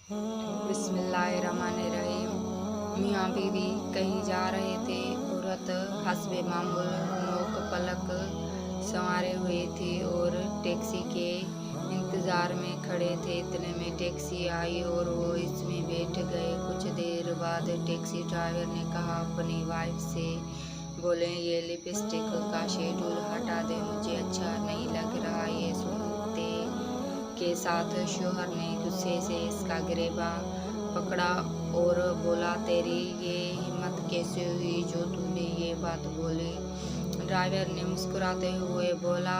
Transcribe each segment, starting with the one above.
बिस्मिल्लाहिर्रहमानिर्रहीम। मियाँ बीवी कहीं जा रहे थे। औरत हस्बे मामूल नोक पलक संवारे हुए थी और टैक्सी के इंतज़ार में खड़े थे। इतने में टैक्सी आई और वो इसमें बैठ गए। कुछ देर बाद टैक्सी ड्राइवर ने कहा अपनी वाइफ से, बोले ये लिपस्टिक का शेड्यूल हटा दे, मुझे अच्छा नहीं लग रहा। ये सुनते के साथ शौहर ने गुस्से से इसका गिरेबा पकड़ा और बोला, तेरी ये हिम्मत कैसे हुई जो तूने ये बात बोली। ड्राइवर ने मुस्कुराते हुए बोला,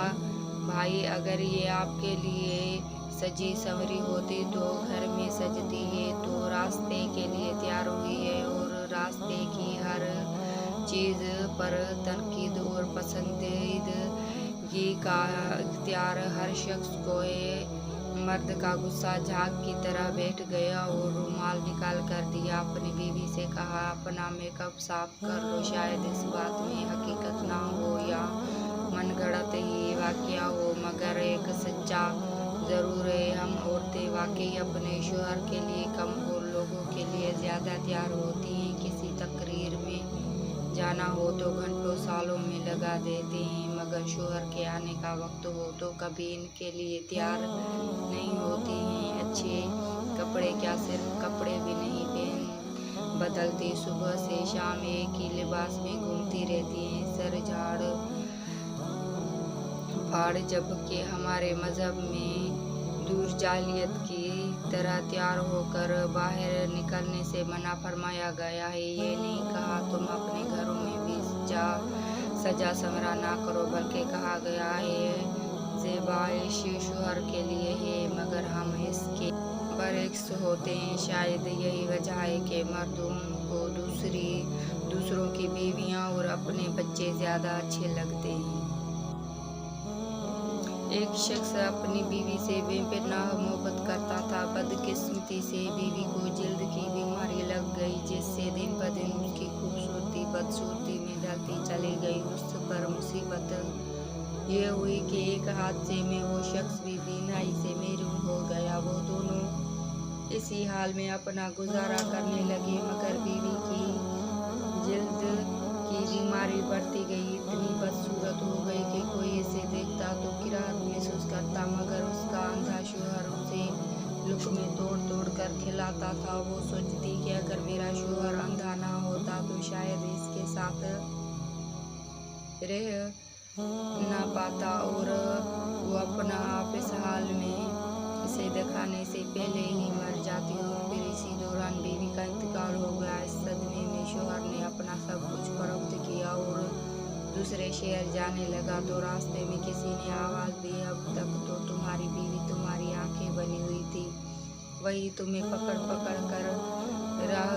भाई अगर ये आपके लिए सजी संवरी होती तो घर में सजती है, तो रास्ते के लिए तैयार हुई है और रास्ते की हर चीज़ पर तनकीद और पसंदीदगी का इख्तियार हर शख्स को है। मर्द का गुस्सा झाग की तरह बैठ गया और रुमाल निकाल कर दिया। अपनी बीवी से कहा, अपना मेकअप साफ कर लो, शायद इस बात में हकीकत ना हो या मनगढ़ंत ही वाकया हो, मगर एक सच्चा ज़रूर है, हम औरतें वाकई अपने शौहर के लिए कम और लोगों के लिए ज़्यादा तैयार होती हैं। किसी तकरीर में जाना हो तो घंटों सालों में लगा देते हैं, मगर शौहर के आने का वक्त हो तो कभी इनके लिए तैयार नहीं होती हैं। अच्छे कपड़े क्या, सिर्फ कपड़े भी नहीं पहन बदलती, सुबह से शाम एक ही लिबास में घूमती रहती हैं, सर झाड़ फाड़। जबकि हमारे मजहब में दूर जालियत की तरह तैयार होकर बाहर निकलने से मना फरमाया गया है। ये नहीं कहा तुम अपने घरों में भी सजा संवरा ना करो, बल्कि कहा गया है ज़ेबाइश शौहर के लिए है, मगर हम इसके बरक्स होते हैं। शायद यही वजह है कि मर्दों को दूसरों की बीवियां और अपने बच्चे ज़्यादा अच्छे लगते हैं। एक शख्स अपनी बीवी से बेपनाह मोहब्बत करता था। बदकिस्मती से बीवी को जल्द की बीमारी लग गई, जिससे दिन ब दिन उसकी खूबसूरती बदसूरती में ढलती चली गई। उस पर मुसीबत ये हुई कि एक हादसे में वो शख्स भी बीमारी से महरूम हो गया। वो दोनों इसी हाल में अपना गुजारा करने लगे, मगर बीवी की जल्द की बीमारी बढ़ती गई, इतनी बदसूरत हो गई कि कोई इसे देखता तो किराहत महसूस करता, मगर उसका अंधा शौहर उसे लुक़्मे तोड़ तोड़ कर खिलाता था। वो सोचती कि अगर मेरा शौहर अंधा ना होता तो शायद इसके साथ रह ना पाता और वो अपना आप इस हाल में इसे दिखाने से पहले ही मर जाती। और फिर इसी दौरान बीवी का इंतकाल हो गया। इस सदमे में शौहर ने अपना सब कुछ फरोख्त किया और दूसरे शहर जाने लगा, तो रास्ते में किसी ने आवाज़ दी, अब तक तो तुम्हारी बीवी तुम्हारी आंखें बनी हुई थी, वही तुम्हें पकड़ पकड़ कर राह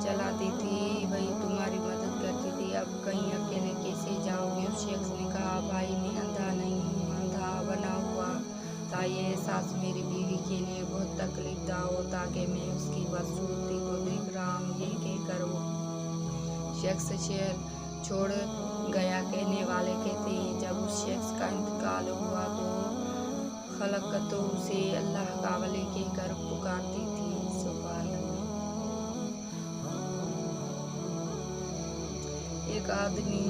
चलाती थी, वही तुम्हारी मदद करती थी, अब कहीं अकेले कैसे जाओगे। उस शख्स ने कहा, भाई मैं अंधा नहीं हूँ, अंधा बना हुआ था। ये एहसास मेरी बीवी के लिए बहुत तकलीफ दा होता कि मैं उसकी बदसूरती को देख रहा हूँ। ये कहकर वो शख्स शहर छोड़ गया। कहने वाले कहते हैं, जब उस शख्स का इंतकाल हुआ तो खलकत उसे अल्लाह का वली कहकर पुकारती थी। सुभान अल्लाह। एक आदमी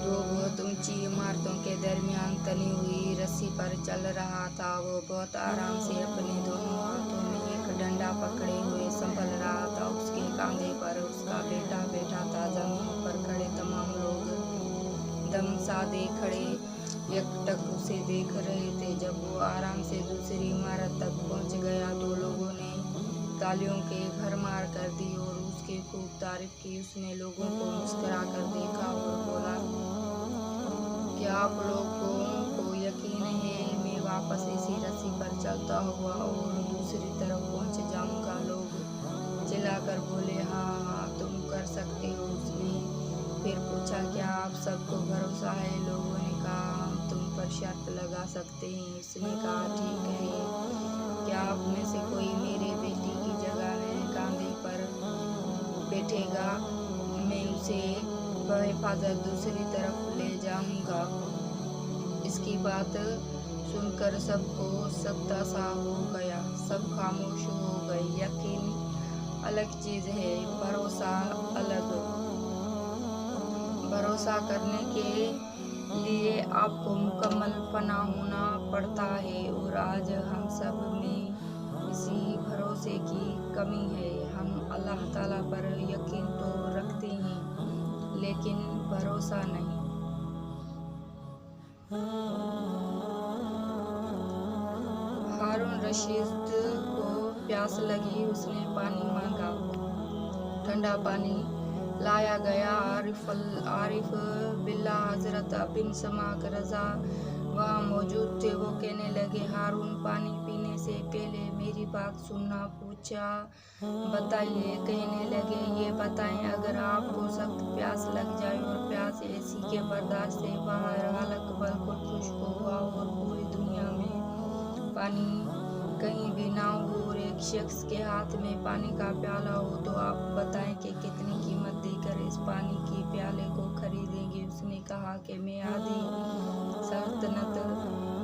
दो बहुत ऊंची इमारतों के दरमियान तनी हुई रस्सी पर चल रहा था। वो बहुत आराम से अपने दोनों हाथों में एक डंडा पकड़े हुए संभल रहा था। उसके कंधे पर उसका बेटा बैठा था। जमीन पर खड़े तमाम लोग दम साधे खड़े एकटक उसे देख रहे थे। जब वो आराम से दूसरी इमारत तक पहुंच गया तो लोगों ने तालियों के भरमार कर दी और उसकी खूब तारीफ की। उसने लोगों को मुस्कुरा कर देखा और बोला, क्या आप लोगों को यकीन है मैं वापस इसी रस्सी पर चलता हुआ और दूसरी तरफ पहुंच जाऊंगा। लोग चिल्लाकर बोले, हाँ हाँ तुम कर सकते हो। उसने फिर पूछा, क्या आप सबको भरोसा है? लोगों ने कहा, हम तुम पर शर्त लगा सकते हैं। उसने कहा, ठीक है, क्या आप में से कोई मेरे बेटी की जगह मेरे कंधे पर बैठेगा? मैं उसे बहिफाजत दूसरी तरफ ले जाऊंगा। इसकी बात सुनकर सबको सख्ता सा हो गया। सब खामोश हो गए। अलग चीज़ है, भरोसा अलग। भरोसा करने के लिए आपको मुकम्मल पनाह होना पड़ता है, और आज हम सब में इसी भरोसे की कमी है। हम अल्लाह ताला पर यकीन तो रखते हैं, लेकिन भरोसा नहीं। हारून रशीद को प्यास लगी, उसने पानी मांगा। ठंडा पानी लाया गया। आरिफ बिल्ला हजरत बिन समाक रजा वहाँ मौजूद थे। वो कहने लगे, हारून, पानी पीने से पहले मेरी बात सुनना। पूछा, बताइए। कहने लगे, ये बताएं, अगर आपको सख्त प्यास लग जाए और प्यास ऐसी के बर्दाश्त से बाहर हलक बिल्कुल खुश्क हुआ और पूरी दुनिया में पानी कहीं भी ना हो और एक शख्स के हाथ में पानी का प्याला हो, तो आप बताएं कि कितनी कीमत देकर इस पानी के प्याले को खरीदेंगे। उसने कहा कि मैं आधी सल्तनत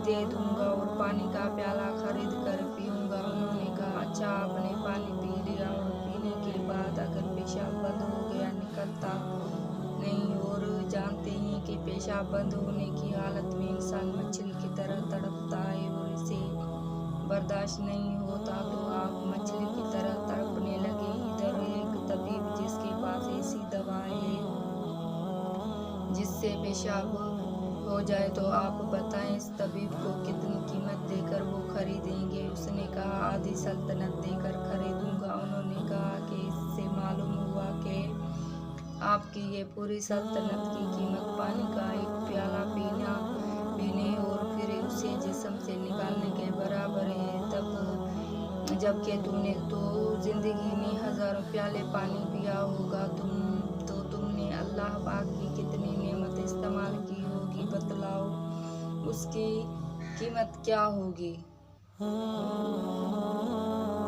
दे दूंगा और पानी का प्याला खरीद कर पीऊंगा। उन्होंने कहा, अच्छा, आपने पानी पी लिया और पीने के बाद अगर पेशाब बंद हो गया, निकलता नहीं, और जानते हैं कि पेशाब बंद होने की हालत में इंसान मछली की तरह तड़पता है और इसे बर्दाश्त नहीं होता, तो आप मछली की तरह तड़पने लगे। इधर एक तबीब जिसके पास ऐसी दवा है जिससे पेशाब हो जाए, तो आप बताएं इस तबीब को कितनी कीमत देकर वो खरीदेंगे। उसने कहा, आधी सल्तनत देकर खरीदूंगा। उन्होंने कहा कि इससे मालूम हुआ कि आपकी ये पूरी सल्तनत की कीमत पानी का एक प्याला पीने और फिर उसे जिस्म से निकालने के बराबर है। जबकि तूने तो जिंदगी में हजारों प्याले पानी पिया होगा, तुमने अल्लाह पाक की कितनी नेमत इस्तेमाल की होगी, बतलाओ उसकी कीमत क्या होगी।